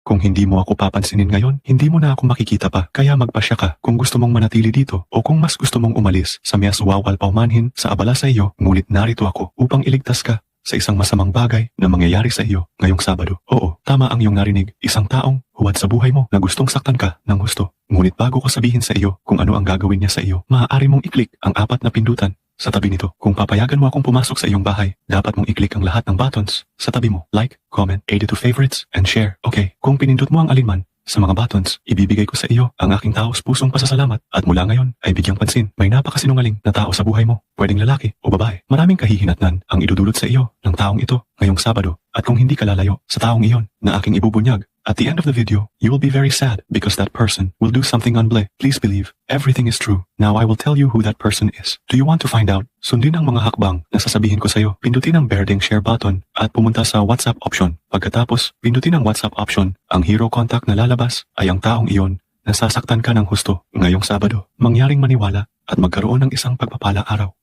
Kung hindi mo ako papansinin ngayon, hindi mo na ako makikita pa. Kaya magpasya ka kung gusto mong manatili dito o kung mas gusto mong umalis sa miyas wawal paumanhin sa abala sa iyo, ngunit narito ako upang iligtas ka sa isang masamang bagay na mangyayari sa iyo ngayong Sabado. Oo, tama ang iyong narinig. Isang taong huwad sa buhay mo na gustong saktan ka ng gusto. Ngunit bago ko sabihin sa iyo kung ano ang gagawin niya sa iyo, maaari mong i-click ang 4 na pindutan sa tabi nito. Kung papayagan mo akong pumasok sa iyong bahay, dapat mong i-click ang lahat ng buttons sa tabi mo. Like, comment, add to favorites, and share. Okay, kung pinindot mo ang alinman sa mga buttons, ibibigay ko sa iyo ang aking taos pusong pasasalamat at mula ngayon ay bigyang pansin. May napakasinungaling na tao sa buhay mo, pwedeng lalaki o babae. Maraming kahihinatnan ang idudulot sa iyo ng taong ito ngayong Sabado at kung hindi ka lalayo sa taong iyon na aking ibubunyag, at the end of the video, you will be very sad because that person will do something unble. Please believe, everything is true. Now I will tell you who that person is. Do you want to find out? Sundin ang mga hakbang na sasabihin ko sa iyo. Pindutin ang berdeng share button at pumunta sa WhatsApp option. Pagkatapos, pindutin ang WhatsApp option. Ang hero contact na lalabas ay ang taong iyon na sasaktan ka ng husto ngayong Sabado. Mangyaring maniwala at magkaroon ng isang pagpapalang araw.